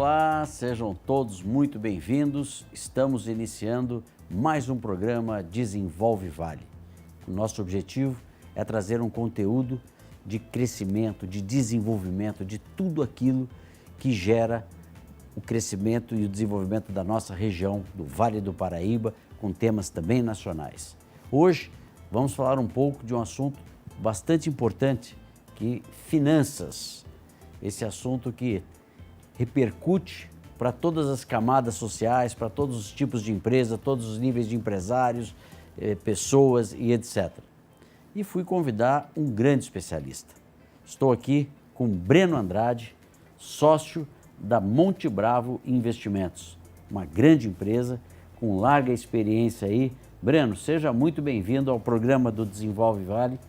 Olá, sejam todos muito bem-vindos. Estamos iniciando mais um programa Desenvolve Vale. O nosso objetivo é trazer um conteúdo de crescimento, de desenvolvimento, de tudo aquilo que gera o crescimento e o desenvolvimento da nossa região, do Vale do Paraíba, com temas também nacionais. Hoje vamos falar um pouco de um assunto bastante importante, que finanças. Esse assunto que repercute para todas as camadas sociais, para todos os tipos de empresa, todos os níveis de empresários, pessoas e etc. E fui convidar um grande especialista. Estou aqui com Breno Andrade, sócio da Monte Bravo Investimentos, uma grande empresa com larga experiência aí. Breno, seja muito bem-vindo ao programa do Desenvolve Vale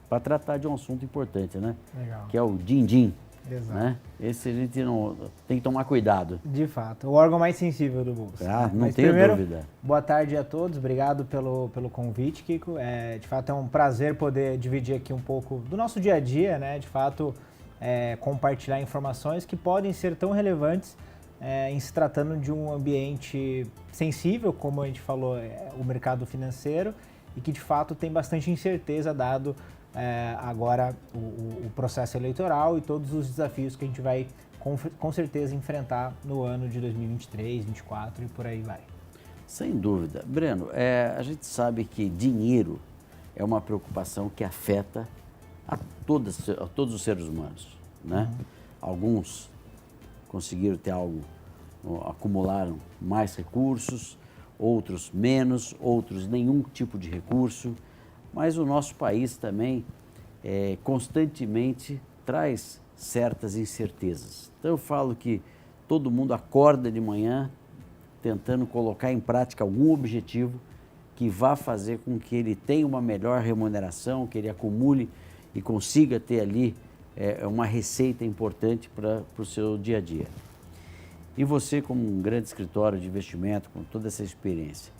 para tratar de um assunto importante, né? Legal. Que é o din-din. Exato. Né? Esse a gente não tem que tomar cuidado. De fato, o órgão mais sensível do bolso. Não tenho dúvida. Boa tarde a todos, obrigado pelo convite, Kiko. De fato é um prazer poder dividir aqui um pouco do nosso dia a dia, né? De fato, compartilhar informações que podem ser tão relevantes em se tratando de um ambiente sensível, como a gente falou, o mercado financeiro, e que de fato tem bastante incerteza dado agora o processo eleitoral e todos os desafios que a gente vai com certeza enfrentar no ano de 2023, 2024 e por aí vai. Sem dúvida. Breno, a gente sabe que dinheiro é uma preocupação que afeta a todos os seres humanos, né? Alguns conseguiram ter algo, acumularam mais recursos, outros menos, outros nenhum tipo de recurso. Mas o nosso país também constantemente traz certas incertezas. Então eu falo que todo mundo acorda de manhã tentando colocar em prática algum objetivo que vá fazer com que ele tenha uma melhor remuneração, que ele acumule e consiga ter ali uma receita importante para o seu dia a dia. E você, como um grande escritório de investimento, com toda essa experiência,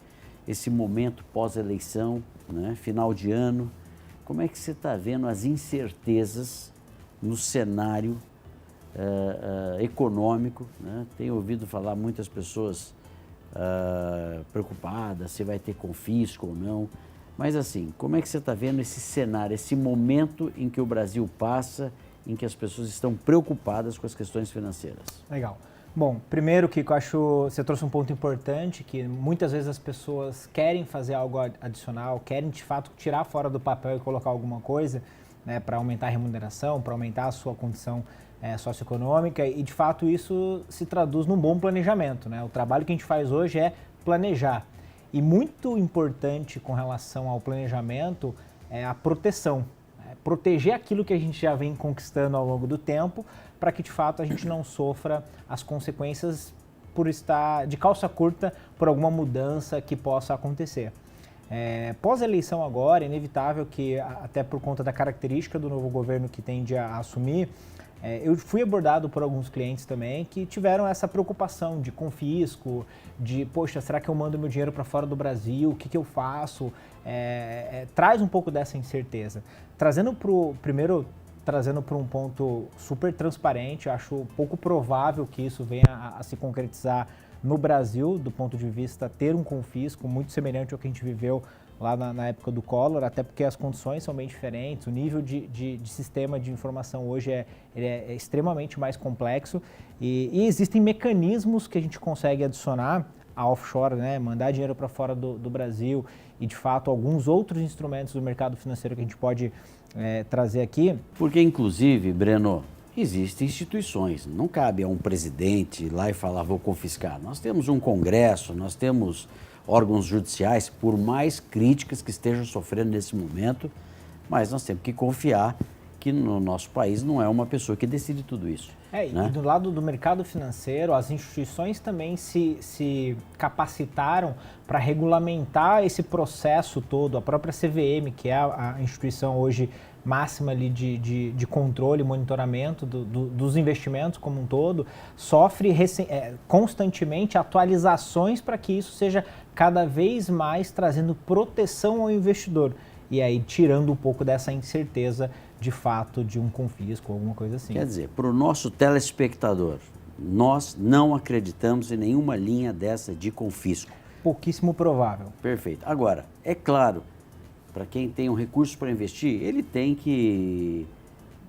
esse momento pós-eleição, né, final de ano, como é que você está vendo as incertezas no cenário econômico, né? Tenho ouvido falar muitas pessoas preocupadas se vai ter confisco ou não, mas assim, como é que você está vendo esse cenário, esse momento em que o Brasil passa, em que as pessoas estão preocupadas com as questões financeiras? Legal. Bom, primeiro, Kiko, acho você trouxe um ponto importante, que muitas vezes as pessoas querem fazer algo adicional, querem de fato tirar fora do papel e colocar alguma coisa, né, para aumentar a remuneração, para aumentar a sua condição socioeconômica, e de fato isso se traduz num bom planejamento, né? O trabalho que a gente faz hoje é planejar. E muito importante com relação ao planejamento é a proteção. Proteger aquilo que a gente já vem conquistando ao longo do tempo, para que de fato a gente não sofra as consequências por estar de calça curta por alguma mudança que possa acontecer. Pós-eleição agora, é inevitável que, até por conta da característica do novo governo que tende a assumir, eu fui abordado por alguns clientes também que tiveram essa preocupação de confisco, de, poxa, será que eu mando meu dinheiro para fora do Brasil? O que eu faço? Traz um pouco dessa incerteza. Trazendo para um ponto super transparente, eu acho pouco provável que isso venha a se concretizar no Brasil, do ponto de vista ter um confisco muito semelhante ao que a gente viveu lá na época do Collor, até porque as condições são bem diferentes, o nível de sistema de informação hoje é extremamente mais complexo e existem mecanismos que a gente consegue adicionar a offshore, né, mandar dinheiro para fora do Brasil e, de fato, alguns outros instrumentos do mercado financeiro que a gente pode trazer aqui. Porque, inclusive, Breno, existem instituições, não cabe a um presidente ir lá e falar, vou confiscar. Nós temos um Congresso, nós temos órgãos judiciais, por mais críticas que estejam sofrendo nesse momento, mas nós temos que confiar que no nosso país não é uma pessoa que decide tudo isso. E do lado do mercado financeiro, as instituições também se capacitaram para regulamentar esse processo todo. A própria CVM, que é a instituição hoje máxima ali de controle e monitoramento dos investimentos como um todo, sofre constantemente atualizações para que isso seja cada vez mais trazendo proteção ao investidor. E aí tirando um pouco dessa incerteza de fato de um confisco ou alguma coisa assim. Quer dizer, para o nosso telespectador, Nós não acreditamos em nenhuma linha dessa de confisco. Pouquíssimo provável. Perfeito. Agora, é claro, para quem tem um recurso para investir, ele tem que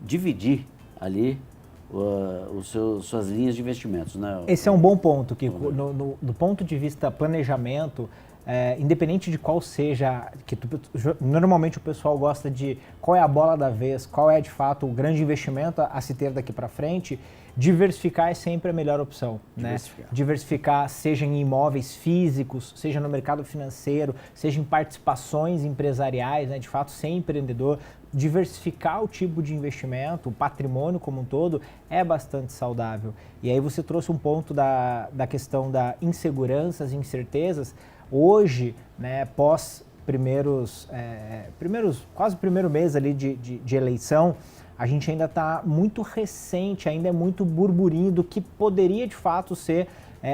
dividir ali suas linhas de investimentos, né? Esse é um bom ponto, que do ponto de vista planejamento, independente de qual seja, normalmente o pessoal gosta de qual é a bola da vez, qual é de fato o grande investimento a se ter daqui para frente, diversificar é sempre a melhor opção. Diversificar, seja em imóveis físicos, seja no mercado financeiro, seja em participações empresariais, né? De fato ser empreendedor, diversificar o tipo de investimento, o patrimônio como um todo, é bastante saudável. E aí você trouxe um ponto da questão da inseguranças e incertezas. Hoje, né, pós quase primeiro mês ali de eleição, a gente ainda está muito recente, ainda é muito burburinho do que poderia de fato ser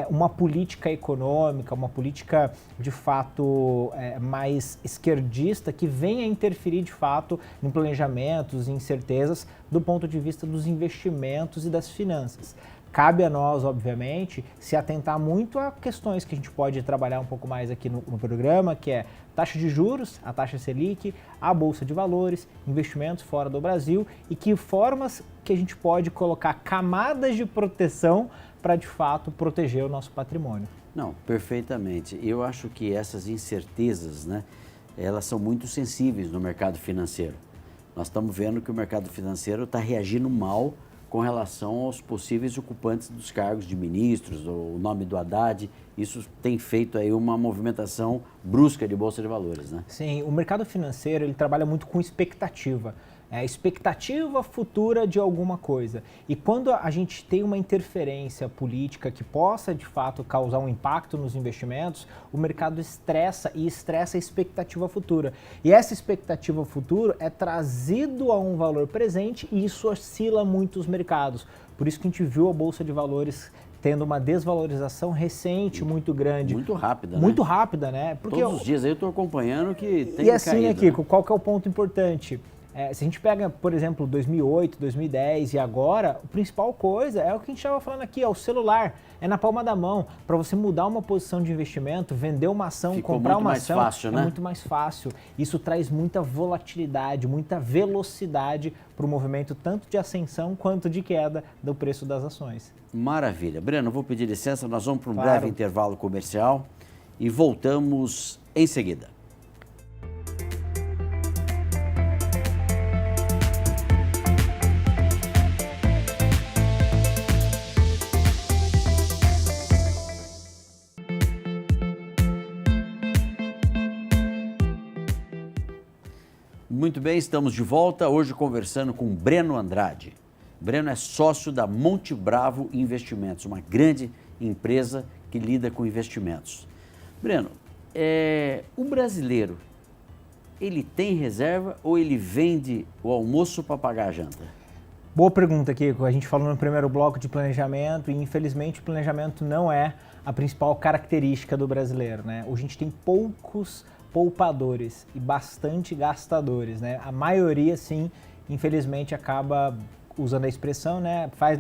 uma política econômica, uma política de fato mais esquerdista que venha interferir de fato em planejamentos, em incertezas do ponto de vista dos investimentos e das finanças. Cabe a nós, obviamente, se atentar muito a questões que a gente pode trabalhar um pouco mais aqui no programa, que é taxa de juros, a taxa Selic, a Bolsa de Valores, investimentos fora do Brasil e que formas que a gente pode colocar camadas de proteção para, de fato, proteger o nosso patrimônio. Não, perfeitamente. Eu acho que essas incertezas, né, elas são muito sensíveis no mercado financeiro. Nós estamos vendo que o mercado financeiro está reagindo mal com relação aos possíveis ocupantes dos cargos de ministros, o nome do Haddad. Isso tem feito aí uma movimentação brusca de Bolsa de Valores, né? Sim, o mercado financeiro ele trabalha muito com expectativa. Expectativa futura de alguma coisa. E quando a gente tem uma interferência política que possa, de fato, causar um impacto nos investimentos, o mercado estressa a expectativa futura. E essa expectativa futura é trazido a um valor presente e isso oscila muito os mercados. Por isso que a gente viu a Bolsa de Valores tendo uma desvalorização recente muito grande. Muito rápida, né? Muito rápida, né? Porque todos os dias aí eu estou acompanhando que tem E assim, caído, Kiko, né? qual que é o ponto importante? Se a gente pega, por exemplo, 2008, 2010 e agora, a principal coisa é o que a gente estava falando aqui, é o celular, é na palma da mão. Para você mudar uma posição de investimento, vender uma ação, comprar uma ação, fácil, né? É muito mais fácil. Isso traz muita volatilidade, muita velocidade para o movimento tanto de ascensão quanto de queda do preço das ações. Maravilha. Breno, vou pedir licença, nós vamos para um Claro. breve intervalo comercial e voltamos em seguida. Muito bem, estamos de volta, hoje conversando com Breno Andrade. Breno é sócio da Monte Bravo Investimentos, uma grande empresa que lida com investimentos. Breno, o brasileiro, ele tem reserva ou ele vende o almoço para pagar a janta? Boa pergunta, Kiko. A gente falou no primeiro bloco de planejamento e, infelizmente, o planejamento não é a principal característica do brasileiro, né? Hoje a gente tem poucos poupadores e bastante gastadores, né? A maioria, sim, infelizmente, acaba usando a expressão, né? Faz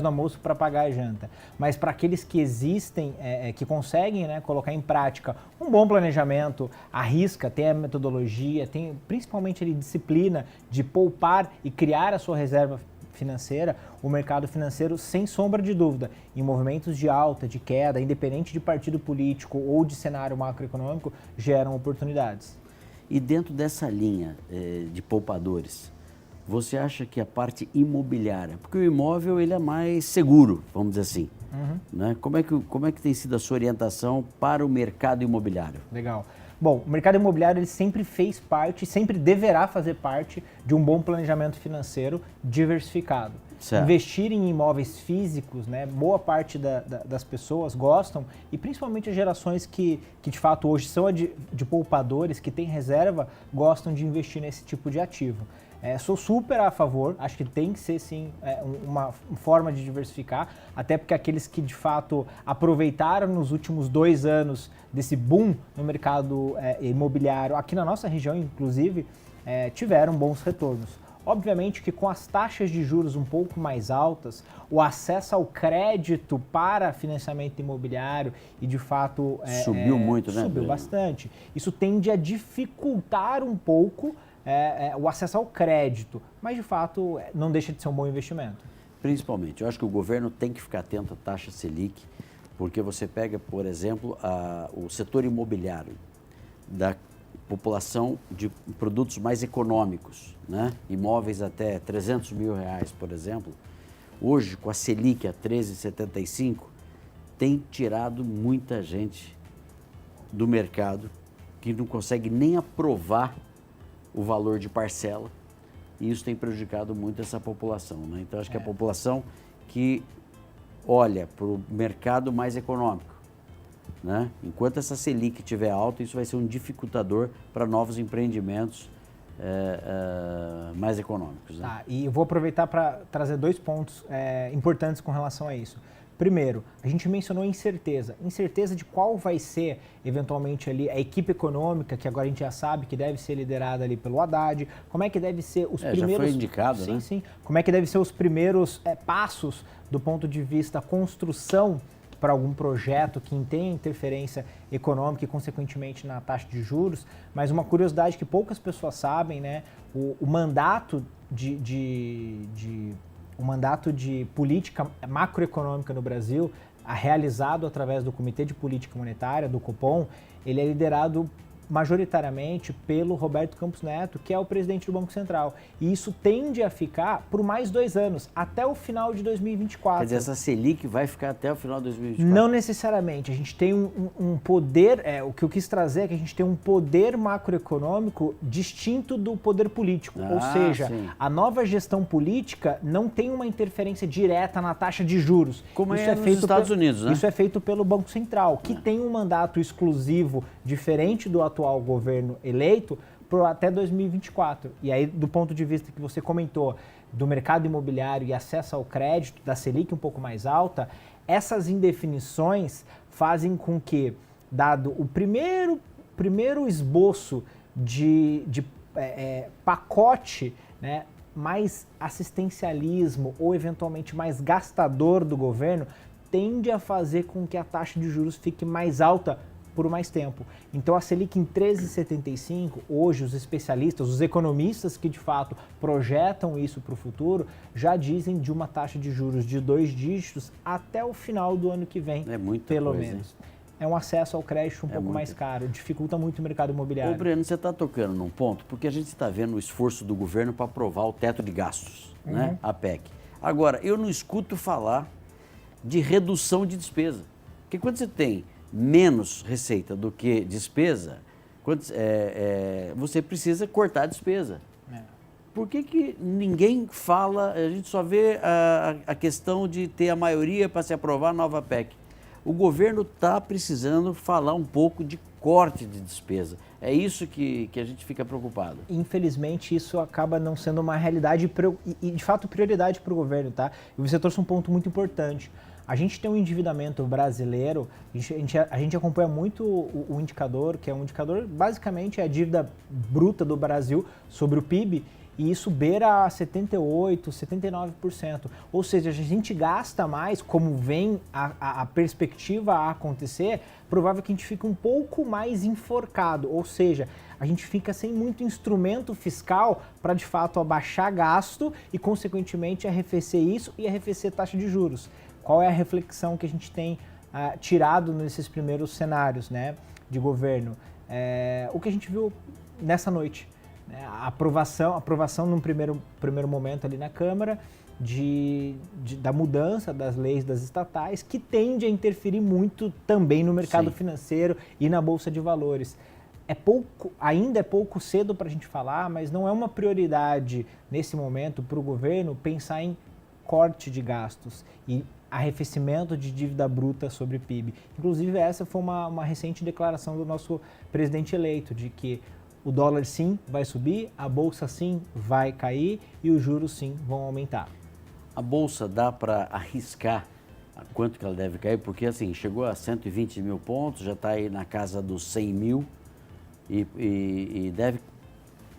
no almoço para pagar a janta. Mas para aqueles que existem, que conseguem, né, colocar em prática um bom planejamento, arrisca, tem a metodologia, tem principalmente a disciplina de poupar e criar a sua reserva financeira, o mercado financeiro, sem sombra de dúvida, em movimentos de alta, de queda, independente de partido político ou de cenário macroeconômico, geram oportunidades. E dentro dessa linha de poupadores, você acha que a parte imobiliária, porque o imóvel ele é mais seguro, vamos dizer assim, né? Como é que tem sido a sua orientação para o mercado imobiliário? Legal. Bom, o mercado imobiliário ele sempre fez parte, sempre deverá fazer parte de um bom planejamento financeiro diversificado. Certo. Investir em imóveis físicos, né, boa parte das pessoas gostam, e principalmente as gerações que de fato hoje são de poupadores, que têm reserva, gostam de investir nesse tipo de ativo. Sou super a favor, acho que tem que ser sim uma forma de diversificar, até porque aqueles que de fato aproveitaram nos últimos 2 anos desse boom no mercado imobiliário, aqui na nossa região inclusive, tiveram bons retornos. Obviamente que com as taxas de juros um pouco mais altas, o acesso ao crédito para financiamento imobiliário e de fato subiu muito, né? Subiu bastante. Isso tende a dificultar um pouco o acesso ao crédito, mas de fato não deixa de ser um bom investimento. Principalmente, eu acho que o governo tem que ficar atento à taxa Selic, porque você pega, por exemplo, o setor imobiliário da população de produtos mais econômicos, né? Imóveis até R$300 mil, por exemplo. Hoje, com a Selic a 13,75, tem tirado muita gente do mercado que não consegue nem aprovar o valor de parcela, e isso tem prejudicado muito essa população, né? Então, acho que a população que olha para o mercado mais econômico, né? Enquanto essa Selic estiver alta, isso vai ser um dificultador para novos empreendimentos mais econômicos, né? Tá, e eu vou aproveitar para trazer 2 pontos importantes com relação a isso. Primeiro, a gente mencionou incerteza de qual vai ser, eventualmente, ali a equipe econômica, que agora a gente já sabe que deve ser liderada ali pelo Haddad, como é que deve ser os primeiros... Já foi indicado, sim, né? Sim, como é que deve ser os primeiros passos do ponto de vista construção para algum projeto que tenha interferência econômica e, consequentemente, na taxa de juros. Mas uma curiosidade que poucas pessoas sabem, né? O mandato o mandato de política macroeconômica no Brasil, realizado através do Comitê de Política Monetária, do Copom, ele é liderado majoritariamente pelo Roberto Campos Neto, que é o presidente do Banco Central. E isso tende a ficar por mais 2 anos, até o final de 2024. Quer dizer, essa Selic vai ficar até o final de 2024? Não necessariamente. A gente tem um poder, o que eu quis trazer é que a gente tem um poder macroeconômico distinto do poder político. Ou seja, sim. A nova gestão política não tem uma interferência direta na taxa de juros. Como isso é nos Estados Unidos, né? Isso é feito pelo Banco Central, que tem um mandato exclusivo diferente do atual governo eleito até 2024. E aí, do ponto de vista que você comentou, do mercado imobiliário e acesso ao crédito, da Selic um pouco mais alta, essas indefinições fazem com que, dado o primeiro esboço de pacote, né, mais assistencialismo ou eventualmente mais gastador do governo, tende a fazer com que a taxa de juros fique mais alta por mais tempo. Então a Selic em 13,75, hoje os especialistas, os economistas que de fato projetam isso para o futuro, já dizem de uma taxa de juros de 2 dígitos até o final do ano que vem, pelo menos. É um acesso ao crédito um pouco mais caro, dificulta muito o mercado imobiliário. Ô Breno, você está tocando num ponto, porque a gente está vendo o esforço do governo para aprovar o teto de gastos, né? A PEC. Agora, eu não escuto falar de redução de despesa, porque quando você tem menos receita do que despesa, você precisa cortar a despesa. Por que ninguém fala, a gente só vê a questão de ter a maioria para se aprovar a nova PEC? O governo está precisando falar um pouco de corte de despesa. É isso que a gente fica preocupado. Infelizmente, isso acaba não sendo uma realidade e de fato, prioridade para o governo, tá? E você trouxe um ponto muito importante. A gente tem um endividamento brasileiro, a gente acompanha muito o indicador, que é um indicador, basicamente, é a dívida bruta do Brasil sobre o PIB, e isso beira 78%, 79%. Ou seja, a gente gasta mais, como vem a perspectiva a acontecer, provável que a gente fique um pouco mais enforcado, ou seja, a gente fica sem muito instrumento fiscal para, de fato, abaixar gasto e, consequentemente, arrefecer isso e arrefecer taxa de juros. Qual é a reflexão que a gente tem tirado nesses primeiros cenários, né, de governo? O que a gente viu nessa noite, né? A aprovação num primeiro momento ali na Câmara da mudança das leis das estatais, que tende a interferir muito também no mercado financeiro e na Bolsa de Valores. Ainda é pouco cedo para a gente falar, mas não é uma prioridade nesse momento para o governo pensar em corte de gastos e arrefecimento de dívida bruta sobre PIB. Inclusive, essa foi uma recente declaração do nosso presidente eleito, de que o dólar sim vai subir, a bolsa sim vai cair e os juros sim vão aumentar. A bolsa dá para arriscar quanto que ela deve cair? Porque assim, chegou a 120 mil pontos, já está aí na casa dos 100 mil e deve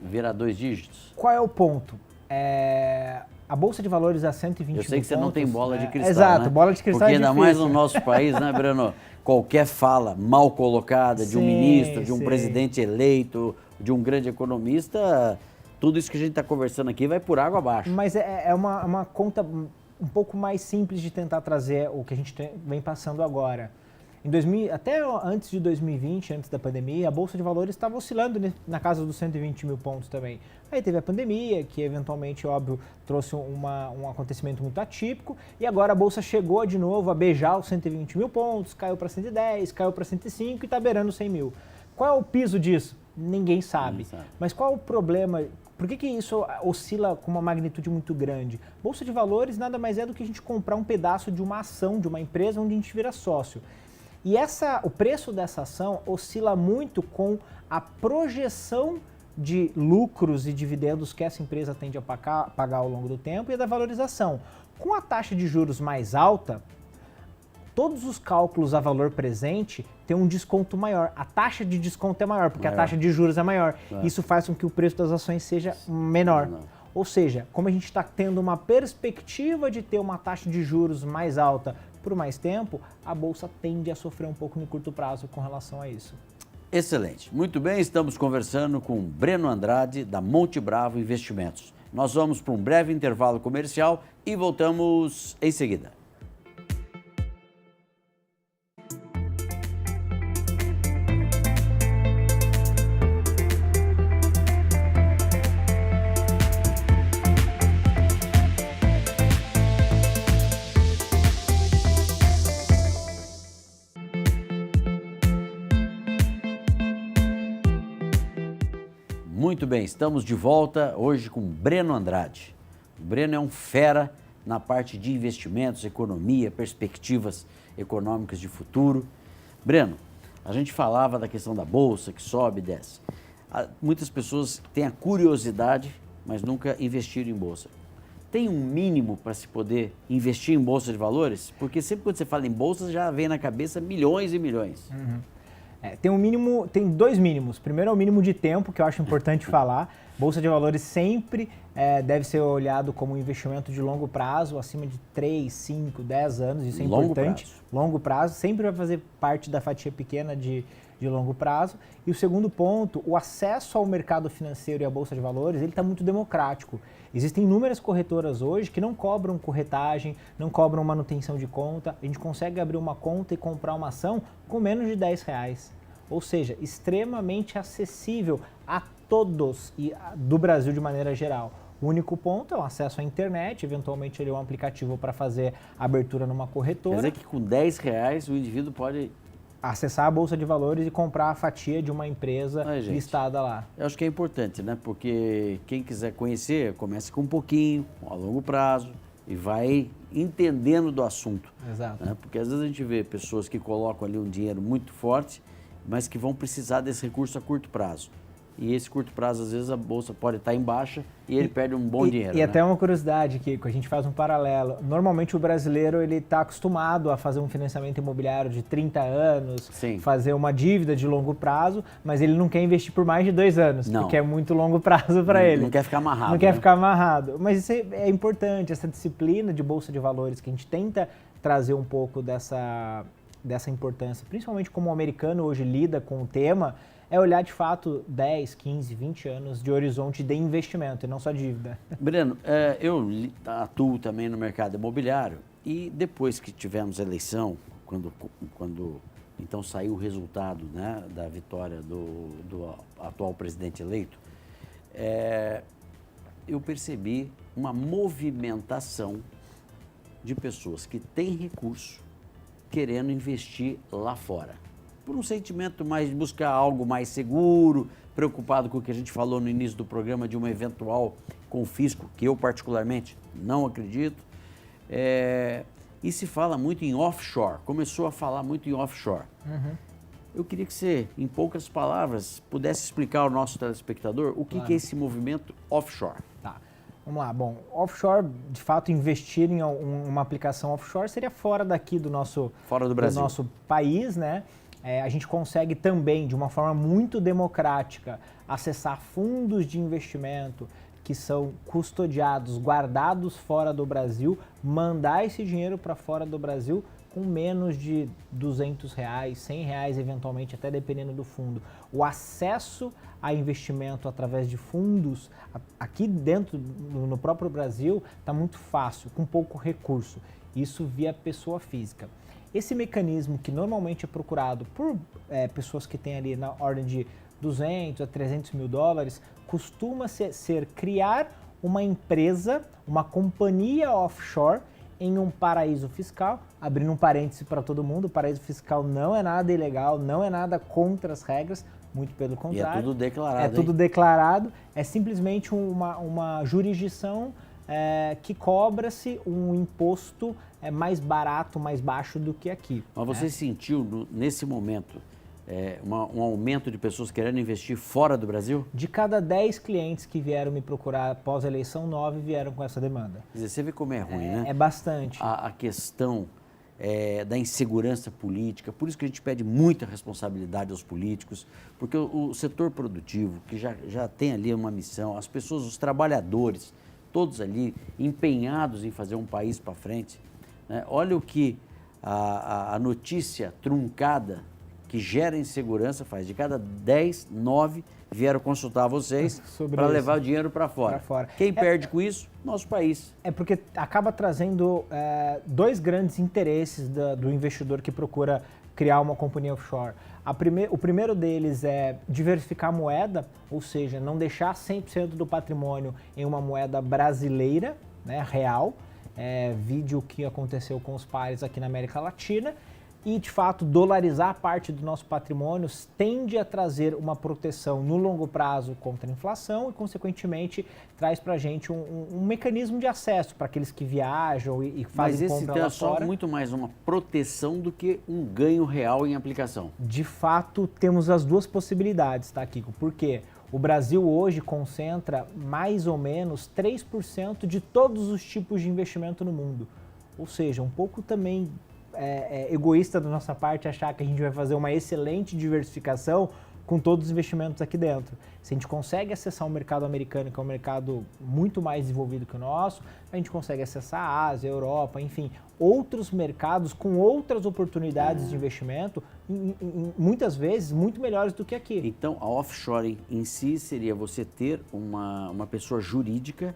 virar 2 dígitos. Qual é o ponto? A Bolsa de Valores a 120 mil Eu sei que você pontos, não tem bola de cristal, Exato, né? bola de cristal Porque é ainda difícil. mais no nosso país, né, Breno? Qualquer fala mal colocada de um ministro, de um presidente eleito, de um grande economista, tudo isso que a gente está conversando aqui vai por água abaixo. Mas é uma conta um pouco mais simples de tentar trazer o que a gente vem passando agora. Até antes de 2020, antes da pandemia, a Bolsa de Valores estava oscilando na casa dos 120 mil pontos também. Aí teve a pandemia, que eventualmente, óbvio, trouxe um acontecimento muito atípico, e agora a Bolsa chegou de novo a beijar os 120 mil pontos, caiu para 110, caiu para 105 e está beirando 100 mil. Qual é o piso disso? Ninguém sabe. Mas qual é o problema? Por que isso oscila com uma magnitude muito grande? Bolsa de Valores nada mais é do que a gente comprar um pedaço de uma ação, de uma empresa onde a gente vira sócio. E o preço dessa ação oscila muito com a projeção de lucros e dividendos que essa empresa tende a pagar ao longo do tempo e da valorização. Com a taxa de juros mais alta, todos os cálculos a valor presente têm um desconto maior. A taxa de desconto é maior, porque a taxa de juros é maior. Isso faz com que o preço das ações seja menor. Ou seja, como a gente está tendo uma perspectiva de ter uma taxa de juros mais alta por mais tempo, a Bolsa tende a sofrer um pouco no curto prazo com relação a isso. Excelente. Muito bem, estamos conversando com Breno Andrade, da Monte Bravo Investimentos. Nós vamos para um breve intervalo comercial e voltamos em seguida. Muito bem, estamos de volta hoje com Breno Andrade. O Breno é um fera na parte de investimentos, economia, perspectivas econômicas de futuro. Breno, a gente falava da questão da bolsa que sobe e desce. Muitas pessoas têm a curiosidade, mas nunca investiram em bolsa. Tem um mínimo para se poder investir em bolsa de valores? Porque sempre quando você fala em bolsa já vem na cabeça milhões e milhões. Tem dois mínimos. Primeiro é o mínimo de tempo, que eu acho importante falar. Bolsa de Valores sempre deve ser olhado como um investimento de longo prazo, acima de 3, 5, 10 anos, isso é importante. Longo prazo, sempre vai fazer parte da fatia pequena de longo prazo. E o segundo ponto, o acesso ao mercado financeiro e à Bolsa de Valores, ele está muito democrático. Existem inúmeras corretoras hoje que não cobram corretagem, não cobram manutenção de conta. A gente consegue abrir uma conta e comprar uma ação com menos de R$10. Ou seja, extremamente acessível a todos e do Brasil de maneira geral. O único ponto é o acesso à internet, eventualmente ele é um aplicativo para fazer abertura numa corretora. Quer dizer que com R$10 o indivíduo pode acessar a Bolsa de Valores e comprar a fatia de uma empresa listada lá. Eu acho que é importante, né? Porque quem quiser conhecer, comece com um pouquinho, a longo prazo, e vai entendendo do assunto. Exato. Né? Porque às vezes a gente vê pessoas que colocam ali um dinheiro muito forte, mas que vão precisar desse recurso a curto prazo. E esse curto prazo, às vezes, a bolsa pode estar em baixa e ele perde um bom dinheiro. E até uma curiosidade, Kiko, a gente faz um paralelo. Normalmente o brasileiro ele está acostumado a fazer um financiamento imobiliário de 30 anos, fazer uma dívida de longo prazo, mas ele não quer investir por mais de 2 anos, porque é muito longo prazo para ele. Não quer ficar amarrado. Não quer ficar amarrado. Mas isso é importante, essa disciplina de Bolsa de Valores, que a gente tenta trazer um pouco dessa importância, principalmente como o americano hoje lida com o tema, é olhar de fato 10, 15, 20 anos de horizonte de investimento e não só dívida. Breno, eu atuo também no mercado imobiliário e depois que tivemos a eleição, quando então saiu o resultado, né, da vitória do atual presidente eleito, eu percebi uma movimentação de pessoas que têm recurso querendo investir lá fora. Por um sentimento mais de buscar algo mais seguro, preocupado com o que a gente falou no início do programa de um eventual confisco, que eu particularmente não acredito. E se fala muito em offshore, começou a falar muito em offshore. Eu queria que você, em poucas palavras, pudesse explicar ao nosso telespectador o que é esse movimento offshore. Tá. Vamos lá, bom, offshore, de fato, investir em uma aplicação offshore seria fora daqui do nosso país, né? A gente consegue também, de uma forma muito democrática, acessar fundos de investimento que são custodiados, guardados fora do Brasil, mandar esse dinheiro para fora do Brasil com menos de R$200, R$100 eventualmente, até dependendo do fundo. O acesso a investimento através de fundos, aqui dentro, no próprio Brasil, está muito fácil, com pouco recurso. Isso via pessoa física. Esse mecanismo que normalmente é procurado por pessoas que têm ali na ordem de 200 a 300 mil dólares, costuma ser criar uma empresa, uma companhia offshore em um paraíso fiscal, abrindo um parêntese para todo mundo, o paraíso fiscal não é nada ilegal, não é nada contra as regras, muito pelo contrário. E é tudo declarado. É tudo declarado, é simplesmente uma jurisdição que cobra-se um imposto mais mais baixo do que aqui. Mas você sentiu, nesse momento, um aumento de pessoas querendo investir fora do Brasil? De cada 10 clientes que vieram me procurar após a eleição, 9 vieram com essa demanda. Quer dizer, você vê como é ruim, né? É bastante. A questão da insegurança política, por isso que a gente pede muita responsabilidade aos políticos, porque o setor produtivo, que já tem ali uma missão, as pessoas, os trabalhadores, todos ali empenhados em fazer um país para frente, né? Olha o que a notícia truncada que gera insegurança faz. De cada 10, 9 vieram consultar vocês para levar o dinheiro para fora. Quem perde com isso? Nosso país. É porque acaba trazendo dois grandes interesses do investidor que procura criar uma companhia offshore. O primeiro deles é diversificar a moeda, ou seja, não deixar 100% do patrimônio em uma moeda brasileira, né, real. Vídeo que aconteceu com os pares aqui na América Latina. E, de fato, dolarizar parte do nosso patrimônio tende a trazer uma proteção no longo prazo contra a inflação e, consequentemente, traz para a gente um mecanismo de acesso para aqueles que viajam e fazem compra lá fora. Mas esse é só muito mais uma proteção do que um ganho real em aplicação. De fato, temos as duas possibilidades, tá, Kiko? Por quê? O Brasil hoje concentra mais ou menos 3% de todos os tipos de investimento no mundo. Ou seja, um pouco também egoísta da nossa parte achar que a gente vai fazer uma excelente diversificação com todos os investimentos aqui dentro. Se a gente consegue acessar o mercado americano, que é um mercado muito mais desenvolvido que o nosso, a gente consegue acessar a Ásia, a Europa, enfim, outros mercados com outras oportunidades de investimento, muitas vezes muito melhores do que aqui. Então, a offshore em si seria você ter uma pessoa jurídica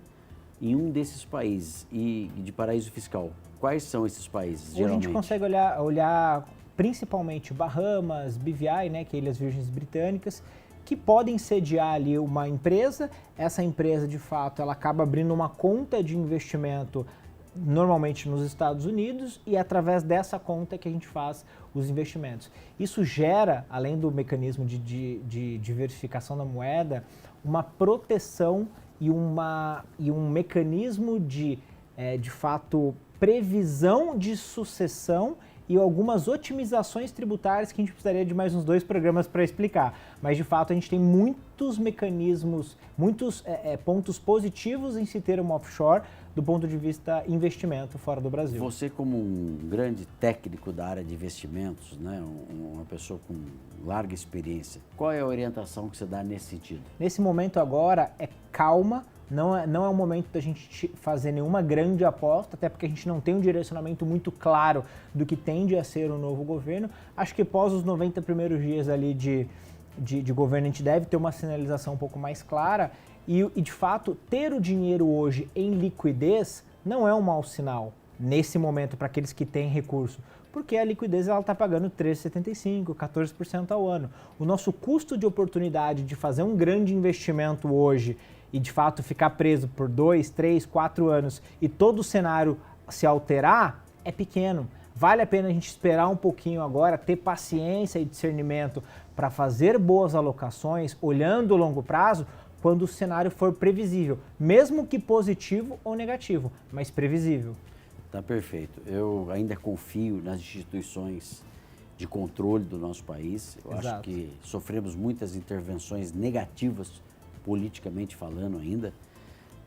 em um desses países e de paraíso fiscal. Quais são esses países, geralmente? Hoje a gente consegue olhar principalmente Bahamas, BVI, né, que é Ilhas Virgens Britânicas, que podem sediar ali uma empresa. Essa empresa, de fato, ela acaba abrindo uma conta de investimento normalmente nos Estados Unidos e é através dessa conta que a gente faz os investimentos. Isso gera, além do mecanismo de diversificação da moeda, uma proteção e um mecanismo de fato, previsão de sucessão e algumas otimizações tributárias que a gente precisaria de mais uns 2 programas para explicar. Mas, de fato, a gente tem muitos mecanismos, muitos pontos positivos em se ter uma offshore do ponto de vista investimento fora do Brasil. Você, como um grande técnico da área de investimentos, né, uma pessoa com larga experiência, qual é a orientação que você dá nesse sentido? Nesse momento agora é calma. Não é o momento da gente fazer nenhuma grande aposta, até porque a gente não tem um direcionamento muito claro do que tende a ser o novo governo. Acho que pós os 90 primeiros dias ali de governo, a gente deve ter uma sinalização um pouco mais clara e, de fato, ter o dinheiro hoje em liquidez não é um mau sinal nesse momento para aqueles que têm recurso, porque a liquidez está pagando 13,75%, 14% ao ano. O nosso custo de oportunidade de fazer um grande investimento hoje e, de fato, ficar preso por 2, 3, 4 anos e todo o cenário se alterar, é pequeno. Vale a pena a gente esperar um pouquinho agora, ter paciência e discernimento para fazer boas alocações, olhando o longo prazo, quando o cenário for previsível, mesmo que positivo ou negativo, mas previsível. Tá perfeito. Eu ainda confio nas instituições de controle do nosso país. Eu Exato. Acho que sofremos muitas intervenções negativas politicamente falando ainda,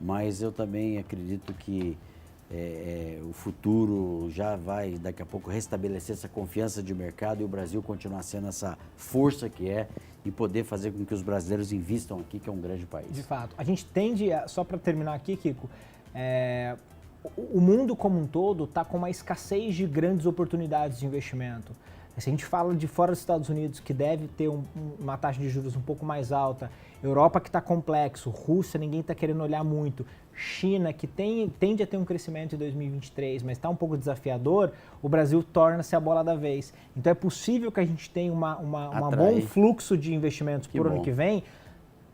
mas eu também acredito que o futuro já vai, daqui a pouco, restabelecer essa confiança de mercado e o Brasil continuar sendo essa força que é e poder fazer com que os brasileiros invistam aqui, que é um grande país. De fato. A gente tende, só para terminar aqui, Kiko, o mundo como um todo está com uma escassez de grandes oportunidades de investimento. Se a gente fala de fora dos Estados Unidos, que deve ter uma taxa de juros um pouco mais alta, Europa que está complexo, Rússia ninguém está querendo olhar muito, China que tende a ter um crescimento em 2023, mas está um pouco desafiador, o Brasil torna-se a bola da vez. então é possível que a gente tenha um bom fluxo de investimentos por ano que vem,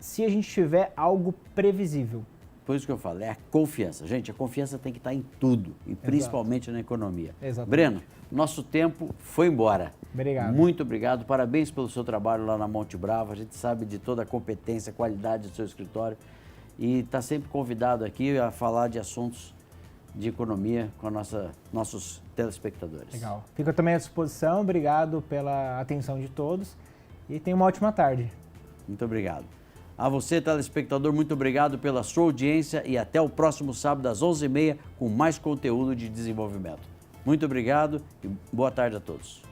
se a gente tiver algo previsível. Por isso que eu falo, é a confiança. Gente, a confiança tem que estar em tudo, e principalmente na economia. Exatamente. Breno, nosso tempo foi embora. Obrigado. Muito obrigado, parabéns pelo seu trabalho lá na Monte Bravo. A gente sabe de toda a competência, qualidade do seu escritório e está sempre convidado aqui a falar de assuntos de economia com nossos telespectadores. Legal. Fico também à disposição, obrigado pela atenção de todos e tenha uma ótima tarde. Muito obrigado. A você, telespectador, muito obrigado pela sua audiência e até o próximo sábado às 11h30 com mais conteúdo de desenvolvimento. Muito obrigado e boa tarde a todos.